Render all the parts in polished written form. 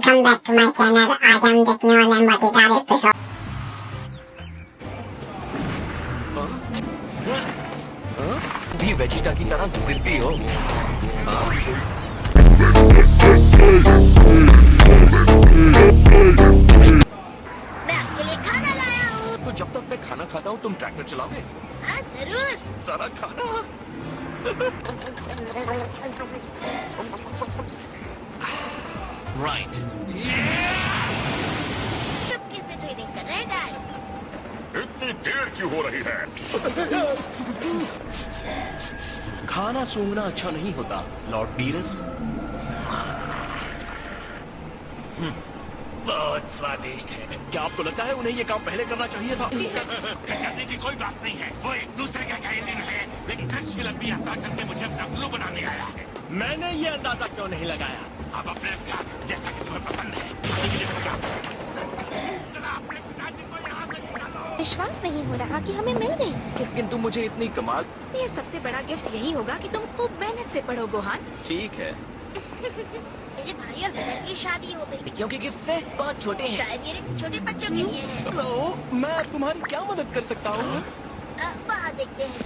Welcome back to my channel. आज हम देखने वाले हैं मजेदार एपिसोड। भी वेजिटा की तरह जिद्दी हो। मैं आपके लिए खाना लाया हूँ। तो जब तक मैं खाना खाता हूँ तुम ट्रैक्टर चलाओगे? हाँ जरूर। सारा खाना। राइट। चुपके से ट्रेनिंग कर रहे हैं डैड। इतनी देर क्यों हो रही है? खाना सूंघना अच्छा नहीं होता लॉर्ड बीरस। बहुत स्वादिष्ट है। क्या आपको लगता है उन्हें ये काम पहले करना चाहिए था? करने की कोई बात नहीं है, वो एक दूसरे का एलियन है, लेकिन ट्रक्स की लंबी यात्रा करके मुझे अपना ग्लू बनाने आया है। मैंने ये अंदाजा क्यों नहीं लगाया? अब अपने अभ्यास जैसा कि तुम्हें पसंद है खाने के लिए बन जाओ। जरा अपने पिताजी को यहाँ से निकालो। विश्वास नहीं हो रहा कि हमें मिल गई। लेकिन तुम मुझे इतनी कमाल। ये सबसे बड़ा गिफ्ट यही होगा कि तुम खूब मेहनत से पढ़ो गोहान। ठीक है। मेरे भाई और बहन की शादी हो गई। क्योंकि गिफ्ट से बहुत छोटे हैं। शायद ये रिक्स छोटे बच्चों के लिए है। हेलो, मैं तुम्हारी क्या मदद कर सकता हूँ? वहाँ देखते हैं।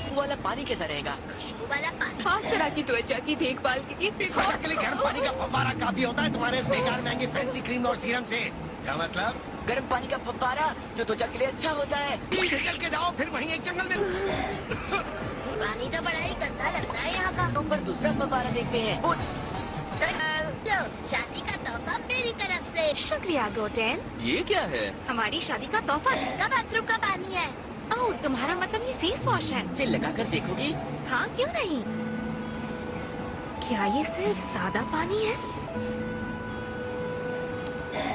वो वाला पानी कैसा रहेगा? खुशबू वाला पानी। खास तरह की त्वचा की देखभाल के लिए त्वचा के लिए गर्म पानी का फव्वारा काफी होता है तुम्हारे इस बेकार महंगे फैंसी क्रीम और सीरम से। क्या मतलब? गर्म पानी का फव्वारा जो त्वचा के लिए अच्छा होता है। सीधे चल के जाओ, फिर वहीं एक जंगल में। पानी तो बड़ा ही गंदा लग रहा है यहाँ का। ऊपर दूसरा फव्वारा देखते हैं। लो, शादी का तोहफा मेरी तरफ से। शुक्रिया गोटेन। ये क्या है? हमारी शादी का तोहफा है। का बाथरूम का पानी है। ओह, तुम्हारा मतलब ये फेस वॉश है? इसे लगा कर देखोगी? हाँ, क्यों नहीं? क्या ये सिर्फ सादा पानी है?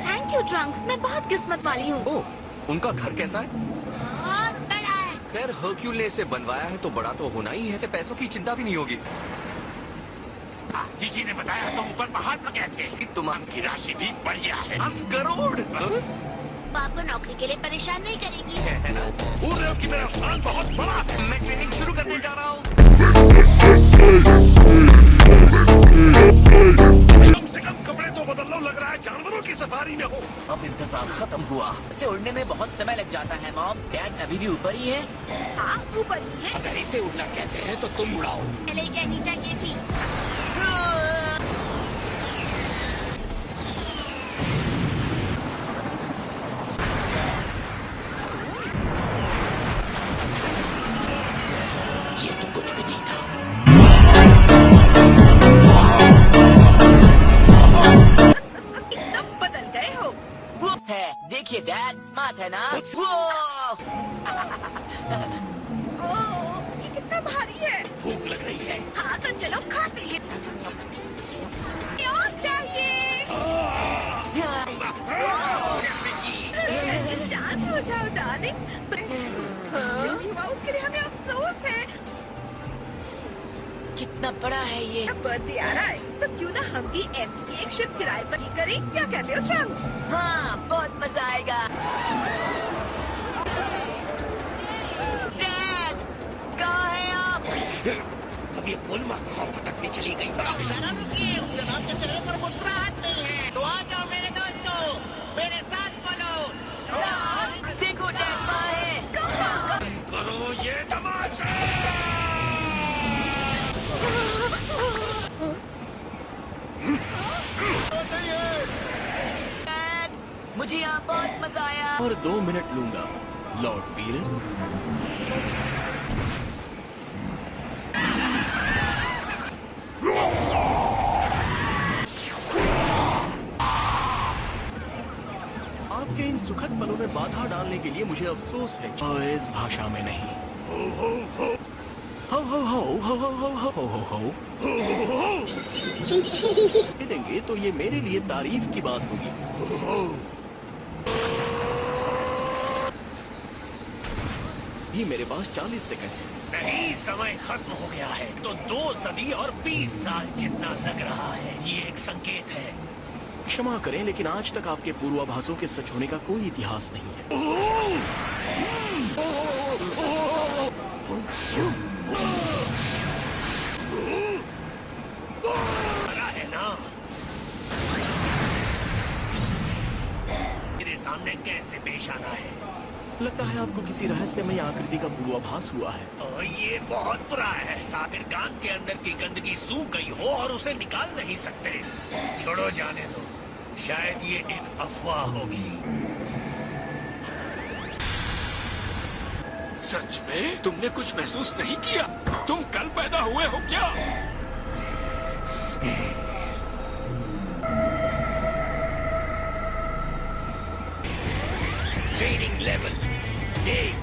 थैंक यू ट्रंक्स, मैं बहुत किस्मत वाली हूँ। ओह, उनका घर कैसा है? बहुत बड़ा है। खैर हर्क्यूल ने इसे बनवाया है तो बड़ा तो होना ही है। इसे पैसों की चिंता भी नहीं होगी। जीजी ने बताया तुम ऊपर पहाड़ पर गए थे कि तुम्हारी की राशि भी बढ़िया है। 10 करोड़। वो आपको नौकरी के लिए परेशान नहीं करेगी। है ना? भूल रहे हो कि मेरा स्थान बहुत बड़ा है। मैं ट्रेनिंग शुरू करने जा रहा हूँ। कम से कम कपड़े तो बदल लो, लग रहा है जानवरों की सफारी में हो। अब इंतजार खत्म हुआ। इसे उड़ने में बहुत समय लग जाता है मॉम। डैड अभी भी ऊपर ही है। हाँ ऊपर ही है। अगर इसे उड़ना कहते हैं तो तुम उड़ाओ। पहले ही कहनी चाहिए थी। ये तो कुछ भी नहीं था। एकदम बदल गए हो। वो है, देखिए डैड स्मार्ट है ना? वो! ओह, ये कितना भारी है। भूख लग रही है। हाँ तो चलो खाते हैं। और चाहिए। शांत हो जाओ डार्लिंग। जो हुआ उसके लिए हमें अफसोस है। कितना बड़ा है ये? बर्थडे आ रहा है तो क्यों ना हम भी ऐसी ही एक शिप किराए पर ही करें? क्या कहते हो ट्रंक्स? हाँ, बहुत मजा आएगा। डैड, कहाँ हैं आप? अब ये भूलवा कहाँ भटकने चली गई? जरा रुकिए, उस जनाब के चेहरे पर मुस्कुराहट नहीं है। तो आ जाओ मेरे दोस्तों, मेरे साथ बोलो। देखो डैड वहाँ है। करो ये तमाशा। डैड, मुझे यहाँ बहुत मजा आया। और 2 मिनट लूंगा लॉर्ड बीरस। आपके इन सुखद पलों में बाधा डालने के लिए मुझे अफसोस है। इस भाषा में नहीं। हो हो हो हो हो हो हो हो हो। देंगे तो ये मेरे लिए तारीफ की बात होगी। ये मेरे पास 40 सेकंड है। नहीं, समय खत्म हो गया है। तो 2 सदी और 20 साल जितना लग रहा है। ये एक संकेत है। क्षमा करें लेकिन आज तक आपके पूर्वाभासों के सच होने का कोई इतिहास नहीं है। बड़ा है ना? सामने कैसे पेश आना है। लगता है आपको किसी रहस्यमय आकृति का पूर्वाभास हुआ है। और ये बहुत बुरा है। सागर कान के अंदर की गंदगी सूख गई हो और उसे निकाल नहीं सकते। छोड़ो, जाने दो, शायद ये एक अफवाह होगी। सच में तुमने कुछ महसूस नहीं किया? तुम कल पैदा हुए हो क्या? Training level 1।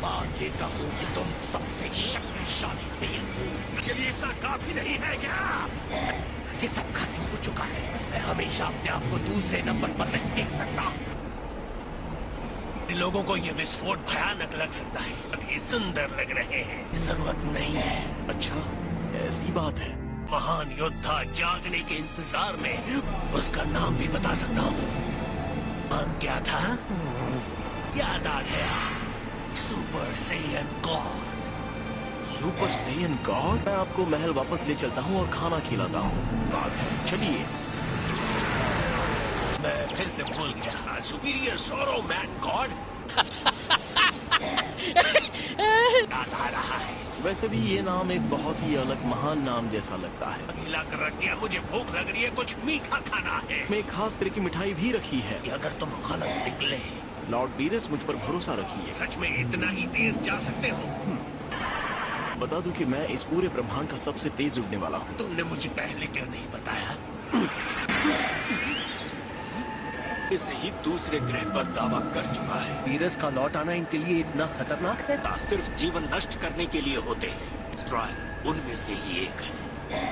मान लेता हूँ कि तुम सबसे शक्तिशाली सेन हो। के लिए इतना काफी नहीं है क्या? ये सब खत्म हो चुका है। मैं हमेशा अपने आप को दूसरे नंबर पर नहीं देख सकता। लोगों को ये विस्फोट भयानक लग सकता है, अति सुंदर लग रहे हैं। जरूरत नहीं है। अच्छा, ऐसी बात है। महान योद्धा जागने के इंतजार में उसका नाम भी बता सकता हूँ। नाम क्या था? याद आ गया, super Saiyan God. Super Saiyan God? मैं आपको महल वापस ले चलता हूँ और खाना खिलाता हूँ। बात है, चलिए। मैं फिर से भूल गया। सुपीरियर सोरो मैन गॉड। याद आ रहा है। वैसे भी ये नाम एक बहुत ही अलग महान नाम जैसा लगता है। गीला कर रख दिया। मुझे भूख लग रही है, कुछ मीठा खाना है। में एक खास तरह की मिठाई भी रखी है। अगर तुम गलत निकले। लॉर्ड बीरस, मुझ पर भरोसा रखिए। सच में इतना ही तेज जा सकते हो? बता दूं कि मैं इस पूरे ब्रह्मांड का सबसे तेज उड़ने वाला हूँ। तुमने मुझे पहले क्यों नहीं बताया? इसे ही दूसरे ग्रह पर दावा कर चुका है। वीरस का लौट आना इनके लिए इतना खतरनाक है? सिर्फ जीवन नष्ट करने के लिए होते हैं। डिस्ट्रॉयर उनमें से ही एक है।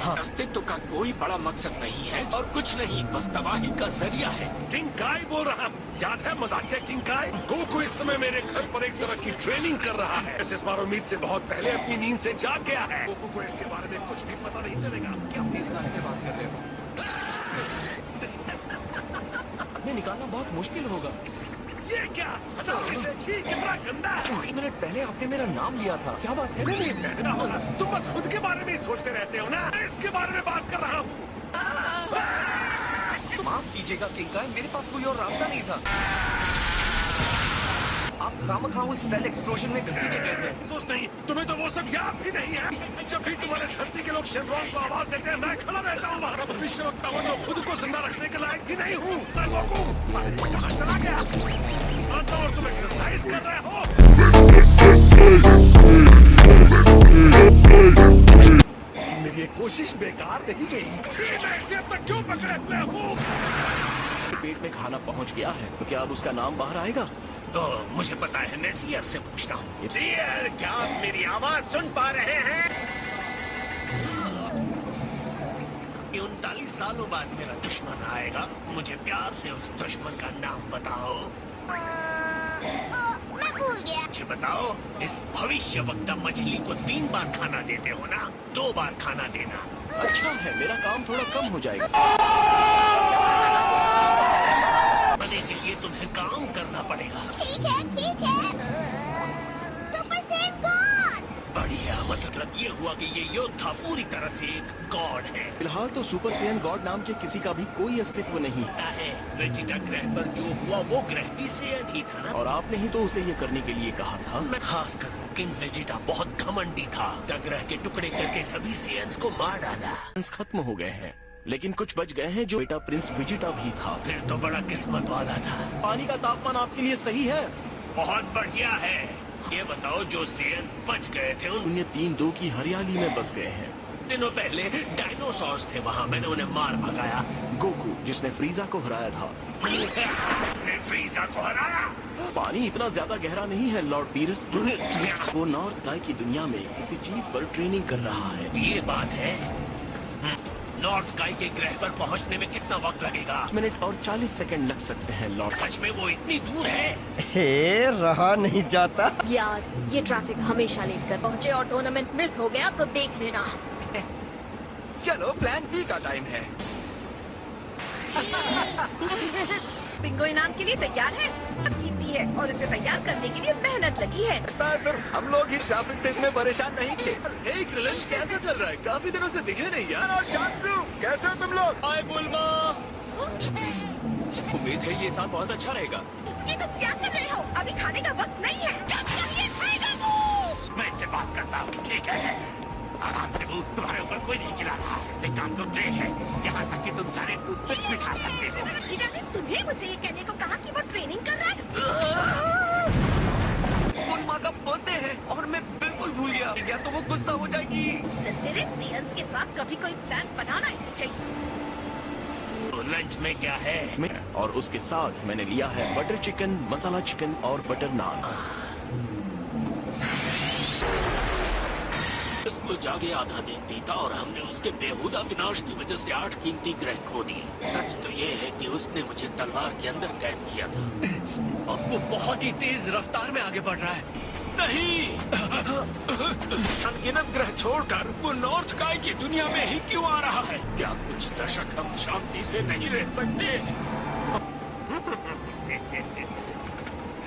हाँ, अस्तित्व का कोई बड़ा मकसद नहीं है और कुछ नहीं, बस तबाही का जरिया है। किंग काय बोल रहा हूँ। याद है मजाकिया किंग काय? गोकू इस समय मेरे घर पर एक तरह की ट्रेनिंग कर रहा है। इस बार उम्मीद से बहुत पहले अपनी नींद से जाग गया है। गोकू को इसके बारे में कुछ भी पता नहीं चलेगा। क्या अपने बारे में बात कर रहे हो? अपने निकालना बहुत मुश्किल होगा। ये क्या? हटाओ इसे। छी, कितना गंदा है। 1 मिनट पहले आपने मेरा नाम लिया था। क्या बात है? नहीं, महंगा होगा। तुम बस खुद के बारे में ही सोचते रहते हो ना। मैं इसके बारे में बात कर रहा हूँ। माफ कीजिएगा किंग, मेरे पास कोई और रास्ता नहीं था। आप खामखा उस सेल एक्सप्लोजन में घसीटे गए थे। अफसोस नहीं, तुम्हें तो वो सब याद भी नहीं है। जब भी तुम्हारे धरती के लोग शेनरॉन को आवाज देते हैं, मैं खड़ा रहता हूँ वहाँ। भविष्य वक्ता हूँ तो खुद को जिंदा रखने के लायक भी नहीं हूँ। कहाँ चला गया? आता और तुम एक्सरसाइज कर रहे हो। मेरी कोशिश बेकार नहीं गई। मैं इसे अब तक क्यों पकड़े हुए हूँ? पेट में खाना पहुंच गया है, तो क्या अब उसका नाम बाहर आएगा? तो मुझे पता है, मैं सीयर से पूछता हूँ। सीयर, क्या आप मेरी आवाज सुन पा रहे हैं? 39 सालों बाद मेरा दुश्मन आएगा। मुझे प्यार से उस दुश्मन का नाम बताओ। मैं भूल गया। मुझे बताओ, इस भविष्य वक्ता मछली को 3 बार खाना देते हो ना? 2 बार खाना देना। अच्छा है, मेरा काम थोड़ा कम हो जाएगा। बने के लिए तुम्हें काम करना पड़ेगा। ठीक है, ठीक है। Super Saiyan God. बढ़िया, मतलब ये हुआ कि ये योद्धा पूरी तरह से एक गॉड है। फिलहाल तो सुपर सेयन गॉड नाम के किसी का भी कोई अस्तित्व नहीं। है वेजिटा ग्रह पर जो हुआ वो ग्रह भी सेयन ही था ना? और आपने ही तो उसे ये करने के लिए कहा था। मैं खास कर किंग वेजिटा बहुत घमंडी था। ग्रह के टुकड़े करके सभी सेयन्स को मार डाला। खत्म हो गए हैं, लेकिन कुछ बच गए हैं। जो बेटा प्रिंस वेजिटा भी था। फिर तो बड़ा किस्मत वाला था। पानी का तापमान आपके लिए सही है? बहुत बढ़िया है। ये बताओ, जो सेयन्स बच गए थे उन उन्हें 3-2 की हरियाली में बस गए हैं। दिनों पहले डायनासोर्स थे वहाँ, मैंने उन्हें मार भगाया। गोकू, जिसने फ्रीजा को हराया था। ने फ्रीजा को हराया? पानी इतना ज्यादा गहरा नहीं है लॉर्ड बीरस। वो नॉर्थ गाय की दुनिया में किसी चीज पर ट्रेनिंग कर रहा है। ये बात है। नॉर्थ गाय के ग्रह पर पहुंचने में कितना वक्त लगेगा? 1 मिनट और 40 सेकंड लग सकते हैं लॉर्ड। सच में वो इतनी दूर है? हे, रहा नहीं जाता। यार, ये ट्रैफिक हमेशा लेट कर पहुंचे और टूर्नामेंट मिस हो गया तो देख लेना। चलो, प्लान बी का टाइम है। बिंगो इनाम के लिए तैयार है। अब जीती है और इसे तैयार करने के लिए मेहनत लगी है। सिर्फ हम लोग ही ट्रैफिक से इतने परेशान नहीं थे। हे क्रिलन, कैसा चल रहा है? काफी दिनों से दिखे नहीं यार। और शांसु, कैसे हो तुम लोग? हाय बुल्मा। उम्मीद है ये साथ बहुत अच्छा रहेगा। ये तुम क्या कर रहे हो? अभी खाने का वक्त नहीं है। मैं इससे बात करता हूँ, ठीक है? आराम से भूत, तुम्हारे ऊपर कोई नहीं चिल्ला रहा। एक काम तो ट्रे है, यहाँ तक कि तुम सारे टूथपिक्स भी खा सकते हो। जीना ने तुम्हें मुझसे ये कहने को कहा कि वो ट्रेनिंग कर रहा है। बुल्मा का बर्थडे है और मैं बिल्कुल भूल गया। क्या तो वो गुस्सा हो जाएगी। तेरे सियंस के साथ कभी कोई प्लान बनाना ही चाहिए। तो लंच में क्या है? और उसके साथ मैंने लिया है बटर चिकन, मसाला चिकन और बटर नान। उसको जागे आधा दिन बीता और हमने उसके बेहुदा विनाश की वजह से 8 कीमती ग्रह खो दिए। सच तो ये है कि उसने मुझे तलवार के अंदर कैद किया था। अब वो बहुत ही तेज रफ्तार में आगे बढ़ रहा है। नहीं, अनगिनत ग्रह छोड़कर वो नॉर्थ काय की दुनिया में ही क्यों आ रहा है? क्या कुछ दशक हम शांति से नहीं रह सकते?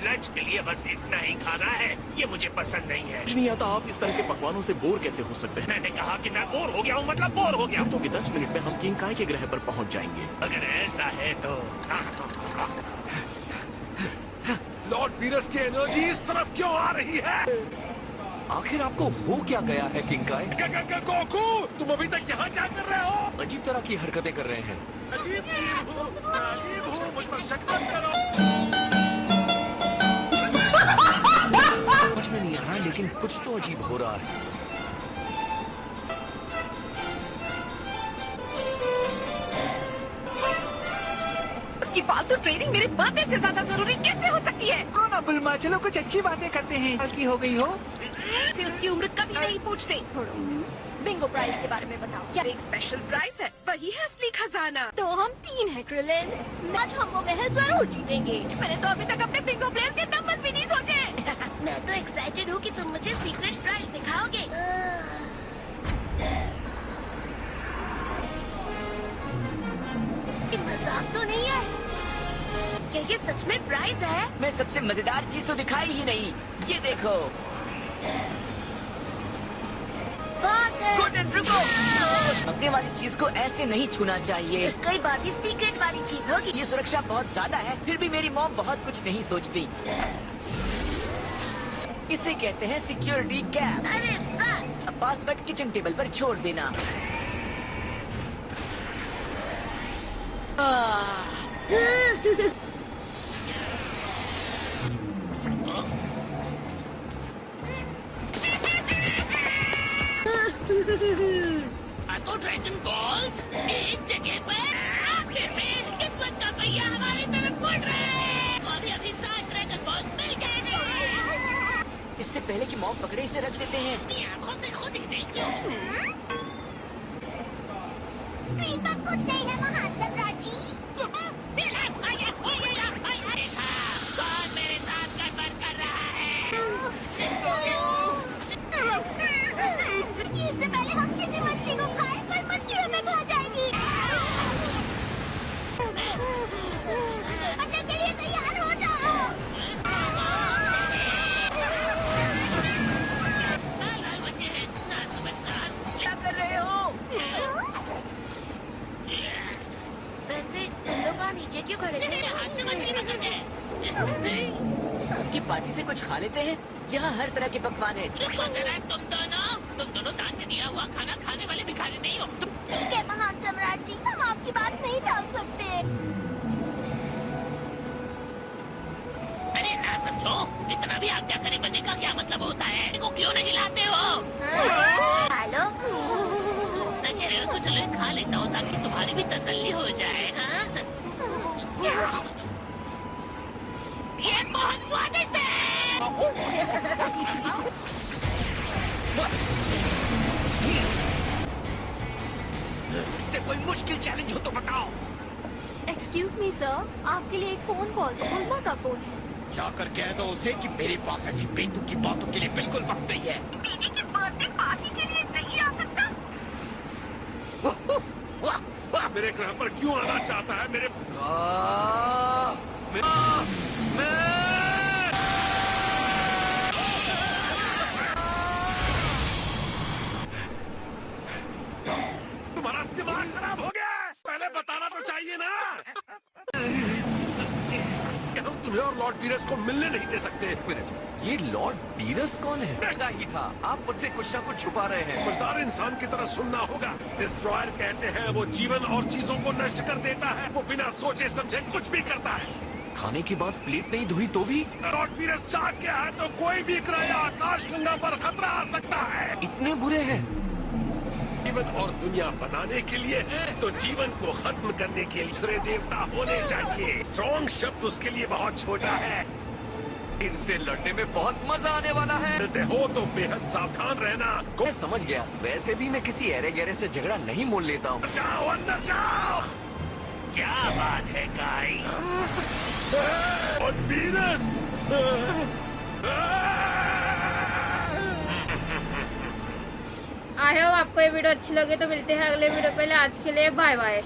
लंच के लिए बस इतना ही खाना है, ये मुझे पसंद नहीं है। नहीं आता, आप इस तरह के पकवानों से बोर कैसे हो सकते हैं? मैंने कहा कि मैं बोर हो गया हूँ, मतलब बोर हो गया हूँ। तो कि 10 मिनट में हम किंग काय के ग्रह पर पहुंच जाएंगे। अगर ऐसा है तो लॉर्ड वीरस की एनर्जी इस तरफ क्यों आ रही है? आखिर आपको हो क्या गया है किंकाई? गोकू, तुम अभी तक यहाँ क्या कर रहे हो? अजीब तरह की हरकतें कर रहे हैं। अजीब हूँ, मुझ पर शक मत करो। समझ में नहीं आ रहा, लेकिन कुछ तो अजीब हो रहा है। उसकी फालतू ट्रेनिंग मेरे बर्थडे से ज्यादा जरूरी कैसे हो सकती है? ना बुल्मा, चलो कुछ अच्छी बातें करते हैं। गलती हो गई हो से उसकी उम्र कभी नहीं पूछते। बिंगो प्राइज के बारे में बताओ। क्या एक स्पेशल प्राइज है? वही है असली खजाना। तो हम 3 हैं क्रिलन। आज हम वो महल जरूर जीतेंगे। मैंने तो अभी तक अपने बिंगो प्लेयर्स के नंबर्स भी नहीं सोचे। मैं तो एक्साइटेड हूँ कि तुम मुझे सीक्रेट प्राइज दिखाओगे। ये मजाक तो नहीं है? क्या ये सच में प्राइज है? मैं सबसे मजेदार चीज तो दिखाई ही नहीं। ये देखो। बात है। गुड, रुको। अपने वाली चीज को ऐसे नहीं छूना चाहिए। कई बात सीक्रेट वाली चीज होगी। ये सुरक्षा बहुत ज्यादा है, फिर भी मेरी मॉम बहुत कुछ नहीं सोचती। इसे कहते हैं सिक्योरिटी कैप। अरे वाह। पासवर्ड किचन टेबल पर छोड़ देना। तो ड्रैगन बॉल्स एक जगह पर आखिर में किस्मत का पहिया हमारी तरफ मुड़ रहा है। और अभी 7 ड्रैगन बॉल्स मिल गए हैं। इससे पहले कि मॉम पकड़े इसे रख देते हैं। अपनी आंखों से खुद ही देख लो। स्क्रीन पर कुछ नहीं है महान सम्राट जी। देखा, कौन मेरे साथ गड़बड़ कर रहा है? इससे पहले हम किसी मछली को खाएं, कोई मछली हमें खा जाएगी। बचने के लिए तैयार हो जाओ। लाल बच्चे हैं, ना समझ साथ। क्या कर रहे हो? वैसे तुम लोग नीचे क्यों खड़े थे? मेरे हाथ से मछली पकड़ गए। आपकी पार्टी से कुछ खा लेते हैं। यहाँ हर तरह के पकवान है। रुको जरा, तुम दोनों दान में दिया हुआ खाना खाने वाले भिखारी नहीं हो। ठीक है महान सम्राट जी, हम आपकी बात नहीं टाल सकते। अरे ना समझो, इतना भी आज्ञाकारी बनने का क्या मतलब होता है? को क्यों नहीं लाते हो? हेलो। कह रहे हो तो चलो खा लेता हूँ ताकि तुम्हारी भी तसल्ली हो जाए। हाँ? ये बहुत स्वादिष्ट है। इससे कोई मुश्किल चैलेंज हो तो बताओ। एक्सक्यूज मी सर, आपके लिए एक फोन कॉल। बुल्मा का फोन है। जाकर कह दो उसे कि मेरे पास ऐसी बेतुकी की बातों के लिए बिल्कुल वक्त नहीं है। दीदी की बर्थडे पार्टी के लिए नहीं आ सकता। मेरे ग्रह पर क्यों आना चाहता है? मेरे तुम्हारा दिमाग खराब हो गया है। पहले बताना तो चाहिए ना कि हम तुम्हें और लॉर्ड बीरस को मिलने नहीं दे सकते। एक मिनट, ये लॉर्ड बीरस कौन है? लगा ही था, आप मुझसे कुछ ना कुछ छुपा रहे हैं। समझदार इंसान की तरह सुनना होगा। डिस्ट्रॉयर कहते हैं वो जीवन और चीजों को नष्ट कर देता है। वो बिना सोचे समझे कुछ भी करता है। खाने के बाद प्लेट नहीं धोई तो भी लॉर्ड बीरस चाह गया है तो कोई भी ग्रह या आकाश गंगा पर खतरा आ सकता है। इतने बुरे हैं। जीवन और दुनिया बनाने के लिए है तो जीवन को खत्म करने के लिए दूसरे देवता होने चाहिए। स्ट्रॉन्ग शब्द उसके लिए बहुत छोटा है। इनसे लड़ने में बहुत मजा आने वाला है। मिलते हो तो बेहद सावधान रहना। मैं समझ गया, वैसे भी मैं किसी एरे गहरे से झगड़ा नहीं मोल लेता हूँ। जाओ अंदर जाओ। क्या बात है काई? और बीरस आई होप आपको ये वीडियो अच्छी लगी तो मिलते हैं अगले वीडियो। पहले आज के लिए बाय बाय।